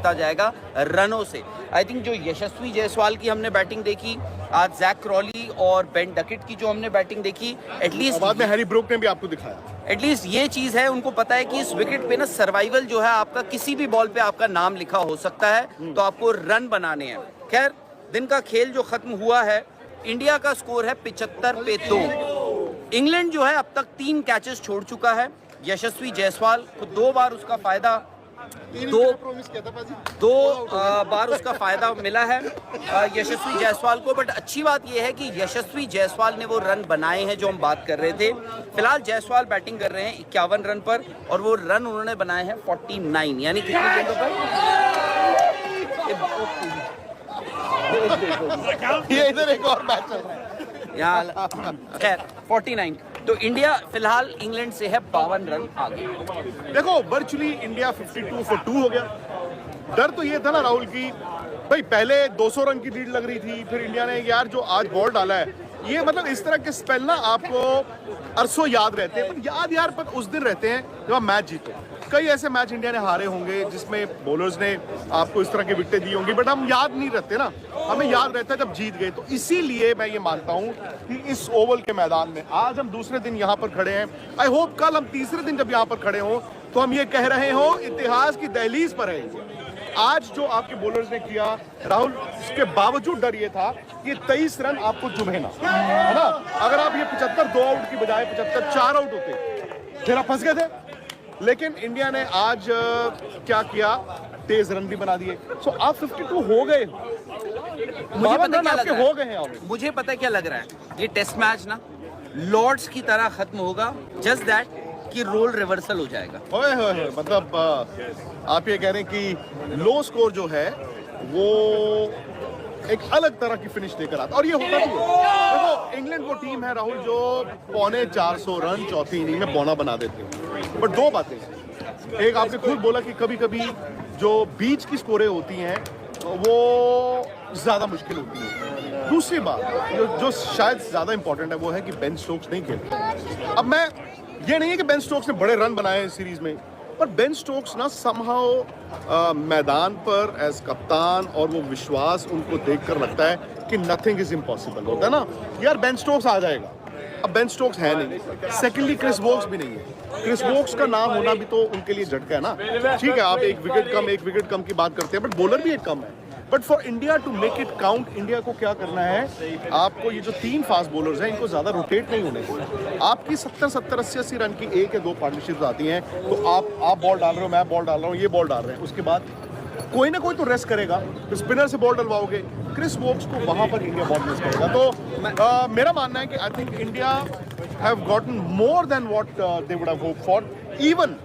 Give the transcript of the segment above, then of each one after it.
जीता जाएगा रनों से। आई थिंक जो यशस्वी जायसवाल की हमने बैटिंग देखी, आज जैक क्रॉली और बेन डकेट की जो हमने बैटिंग देखी, एटलीस्ट बाद में हैरी ब्रूक ने भी आपको दिखाया, एटलीस्ट ये चीज़ है, उनको पता है कि इस विकेट पे ना सर्वाइवल जो है आपका, किसी भी बॉल पे आपका नाम लिखा हो सकता है, तो आपको रन बनाने हैं। खैर, दिन का खेल जो खत्म हुआ है, इंडिया का स्कोर है 75 पे 2। इंग्लैंड जो है अब तक 3 कैचेस छोड़ चुका है। यशस्वी जायसवाल को 2 बार उसका फायदा बार उसका फायदा मिला है यशस्वी जायसवाल को। बट अच्छी बात यह है कि यशस्वी जायसवाल ने वो रन बनाए हैं जो हम बात कर रहे थे। फिलहाल जायसवाल बैटिंग कर रहे हैं 51 रन पर, और वो रन उन्होंने बनाए हैं 49, यानी कितनी गेंदों पर? ये इधर एक और मैच चल रहा है यहाँ, खैर 49। तो इंडिया फिलहाल इंग्लैंड से है 52 रन आगे। देखो, वर्चुअली इंडिया 52 for 2 हो गया। डर तो ये था ना राहुल की, भाई पहले 200 रन की लीड लग रही थी, फिर इंडिया ने यार जो आज बॉल डाला है, ये मतलब इस तरह के स्पेल ना आपको अरसों याद रहते हैं, पर यार पर उस दिन रहते हैं जब आप मैच जीतो। कई ऐसे मैच इंडिया ने हारे होंगे जिसमें बॉलर्स ने आपको इस तरह की विकेटें दी होंगी, बट हम याद नहीं रहते ना, हमें याद रहता है जब जीत गए। तो इसीलिए मैं ये मानता हूं कि इस ओवल के मैदान में आज हम दूसरे दिन यहाँ पर खड़े हैं। आई होप कल हम तीसरे दिन जब यहाँ पर खड़े हों तो हम ये कह रहे हो इतिहास की दहलीज पर है। आज जो आपके बॉलर्स ने किया राहुल, इसके बावजूद डर ये था कि 23 रन आपको चुभे ना, है ना। अगर आप ये 75 2 आउट की बजाय 75 4 आउट होते फिर आप फंस गए थे। लेकिन इंडिया ने आज क्या किया, तेज रन भी बना दिए। सो आप 52 हो गए, मुझे पता क्या लग रहा है, हो गए हैं। मुझे पता क्या लग रहा है, ये टेस्ट मैच ना लॉर्ड्स की तरह खत्म होगा, जस्ट दैट कि रोल रिवर्सल हो जाएगा। होए मतलब आप ये कह रहे हैं कि लो स्कोर जो है वो एक अलग तरह की फिनिश लेकर आता, और ये होता भी है। देखो, इंग्लैंड वो टीम है राहुल जो 450 रन चौथी इनिंग में पौना बना देते हैं। बट 2 बातें, एक आपने खुद बोला कि कभी कभी जो बीच की स्कोरें होती हैं वो ज्यादा मुश्किल होती है। दूसरी बात जो शायद ज्यादा इंपॉर्टेंट है वो है कि बेन स्टोक्स नहीं खेलते। अब मैं ये नहीं है कि बेन स्टोक्स ने बड़े रन बनाए हैं सीरीज में, पर बेन स्टोक्स ना समहाउ मैदान पर एज कप्तान, और वो विश्वास उनको देखकर लगता है कि नथिंग इज इम्पॉसिबल। होता है ना यार, बेन स्टोक्स आ जाएगा। अब बेन स्टोक्स है नहीं, सेकेंडली क्रिस वोक्स भी नहीं है। क्रिस वोक्स का नाम होना भी तो उनके लिए झटका है ना। ठीक है, आप एक विकेट कम की बात करते हैं, बट बॉलर भी एक कम है। But for India to make it count, India को क्या करना है, आपको ये जो 3 फास्ट बॉलर्स हैं इनको ज्यादा रोटेट नहीं होने दें। आपकी 70 80 रन की 1 या 2 पार्टनरशिप आती हैं, तो आप बॉल डाल रहे हो, मैं बॉल डाल रहा हूँ, ये बॉल डाल रहे हैं, उसके बाद कोई ना कोई तो रेस्ट करेगा, तो स्पिनर से बॉल डलवाओगे, क्रिस वोक्स को वहां पर इंडिया बॉल मिस करेगा। तो मेरा मानना है कि I think India have gotten more than what they would have hoped for. Even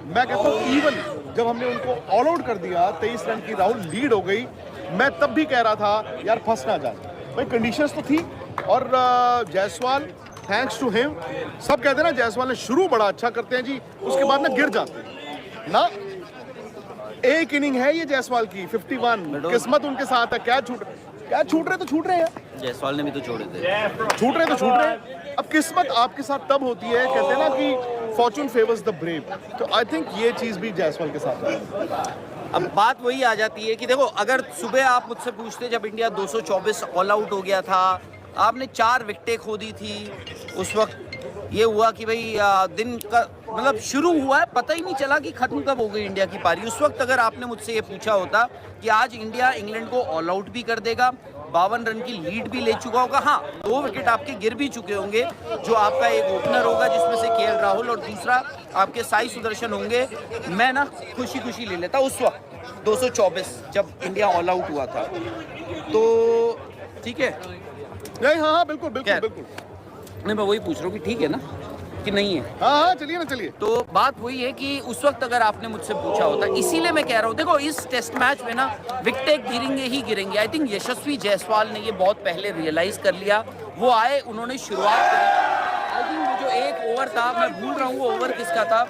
मैं कहता हूँ, इवन जब हमने उनको ऑल आउट कर दिया, 23 रन की राहुल लीड हो गई, मैं तब भी कह रहा था यार फंस ना जाए भाई, कंडीशंस तो थी। और जायसवाल, थैंक्स टू हिम, सब कहते हैं ना जायसवाल ने शुरू बड़ा अच्छा करते हैं जी, उसके बाद ना गिर जाते हैं ना। एक इनिंग है ये जायसवाल की 51, किस्मत उनके साथ है। क्या छूट रहे हैं जायसवाल ने भी तो छोड़े थे, छूट रहे हैं। अब किस्मत आपके साथ तब होती है, कहते हैं ना कि फॉर्चून फेवर्स द ब्रेव, तो आई थिंक ये चीज भी जायसवाल के साथ है। अब बात वही आ जाती है कि देखो, अगर सुबह आप मुझसे पूछते जब इंडिया 224 ऑल आउट हो गया था, आपने 4 विकेटें खो दी थी, उस वक्त ये हुआ कि भाई दिन का मतलब शुरू हुआ है, पता ही नहीं चला कि खत्म कब हो गई इंडिया की पारी। उस वक्त अगर आपने मुझसे ये पूछा होता कि आज इंडिया इंग्लैंड को ऑल आउट भी कर देगा, 52 रन की लीड भी ले चुका होगा, हाँ 2 विकेट आपके गिर भी चुके होंगे, जो आपका एक ओपनर होगा जिसमें से केएल राहुल और दूसरा आपके साई सुदर्शन होंगे, मैं ना खुशी ले लेता उस वक्त 224 जब इंडिया ऑल आउट हुआ था। तो ठीक है, नहीं, हाँ बिल्कुल। नहीं, मैं वही पूछ रहा हूँ कि ठीक है ना कि नहीं है। हाँ चलिए। तो बात वही है कि उस वक्त अगर आपने मुझसे पूछा होता, इसीलिए मैं कह रहा हूँ, देखो इस टेस्ट मैच में ना विकेटें गिरेंगे। आई थिंक यशस्वी जायसवाल ने ये बहुत पहले रियलाइज कर लिया। वो आए, उन्होंने शुरुआत करी। आई थिंक वो जो एक ओवर था, मैं भूल रहा हूँ वो ओवर किसका था,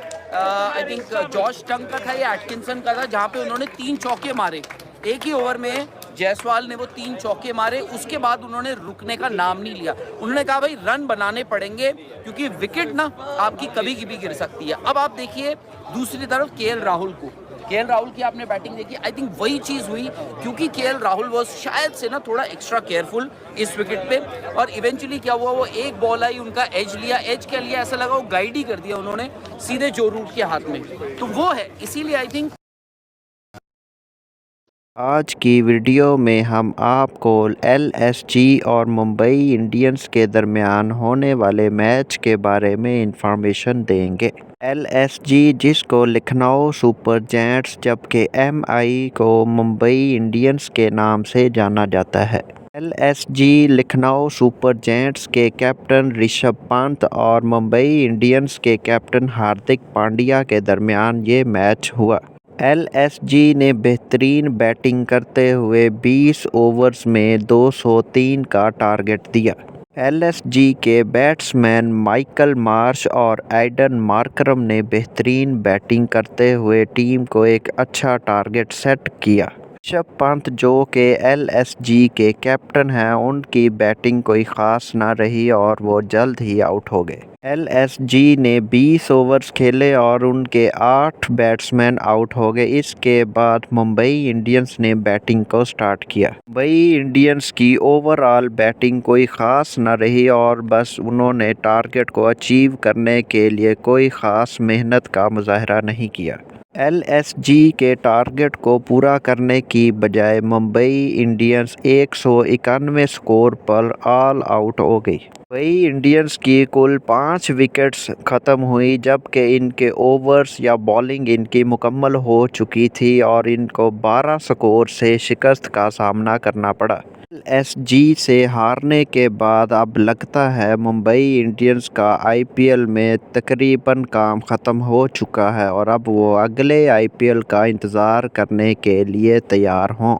आई थिंक जॉश टंग का था या एटकिंसन का था, जहाँ पे उन्होंने 3 चौके मारे एक ही ओवर में। जायसवाल ने वो 3 चौके मारे, उसके बाद उन्होंने रुकने का नाम नहीं लिया। उन्होंने कहा भाई रन बनाने पड़ेंगे, क्योंकि विकेट ना आपकी कभी भी गिर सकती है। अब आप देखिए दूसरी तरफ केएल राहुल को, केएल राहुल की आपने बैटिंग देखी, आई थिंक वही चीज़ हुई, क्योंकि केएल राहुल वॉज शायद से ना थोड़ा एक्स्ट्रा केयरफुल इस विकेट पे, और इवेंचुअली क्या हुआ, वो एक बॉल आई, उनका एज लिया, एज क्या लिया, ऐसा लगा वो गाइड ही कर दिया उन्होंने सीधे जो रूट के हाथ में, तो वो है, इसीलिए आई थिंक। आज की वीडियो में हम आपको एलएसजी और मुंबई इंडियंस के दरमियान होने वाले मैच के बारे में इंफॉर्मेशन देंगे। एलएसजी जिसको लखनऊ सुपर जायंट्स जबकि एमआई को मुंबई इंडियंस के नाम से जाना जाता है। एलएसजी लखनऊ सुपर जायंट्स के कैप्टन ऋषभ पंत और मुंबई इंडियंस के कैप्टन हार्दिक पांड्या के दरमियान ये मैच हुआ। एलएसजी ने बेहतरीन बैटिंग करते हुए 20 ओवर्स में 203 का टारगेट दिया। एलएसजी के बैट्समैन माइकल मार्श और एडन मार्करम ने बेहतरीन बैटिंग करते हुए टीम को एक अच्छा टारगेट सेट किया। ऋषभ पंत जो कि एलएसजी के कैप्टन हैं, उनकी बैटिंग कोई ख़ास ना रही और वो जल्द ही आउट हो गए। एलएसजी ने 20 ओवर्स खेले और उनके 8 बैट्समैन आउट हो गए। इसके बाद मुंबई इंडियंस ने बैटिंग को स्टार्ट किया। मुंबई इंडियंस की ओवरऑल बैटिंग कोई ख़ास ना रही और बस उन्होंने टारगेट को अचीव करने के लिए कोई ख़ास मेहनत का मुजाहरा नहीं किया। एलएसजी के टारगेट को पूरा करने की बजाय मुंबई इंडियंस 191 स्कोर पर ऑल आउट हो गई। मुंबई इंडियंस की कुल 5 विकेट्स ख़त्म हुई, जबकि इनके ओवर्स या बॉलिंग इनकी मुकम्मल हो चुकी थी और इनको 12 स्कोर से शिकस्त का सामना करना पड़ा। एलएसजी से हारने के बाद अब लगता है मुंबई इंडियंस का आईपीएल में तकरीबन काम ख़त्म हो चुका है और अब वो अगले आईपीएल का इंतज़ार करने के लिए तैयार हों।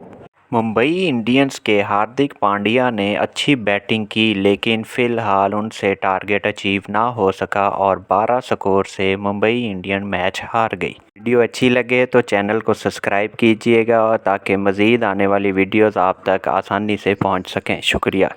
मुंबई इंडियंस के हार्दिक पांड्या ने अच्छी बैटिंग की, लेकिन फ़िलहाल उनसे टारगेट अचीव ना हो सका और 12 स्कोर से मुंबई इंडियन मैच हार गई। वीडियो अच्छी लगे तो चैनल को सब्सक्राइब कीजिएगा ताकि मज़ीद आने वाली वीडियोज़ आप तक आसानी से पहुंच सकें। शुक्रिया।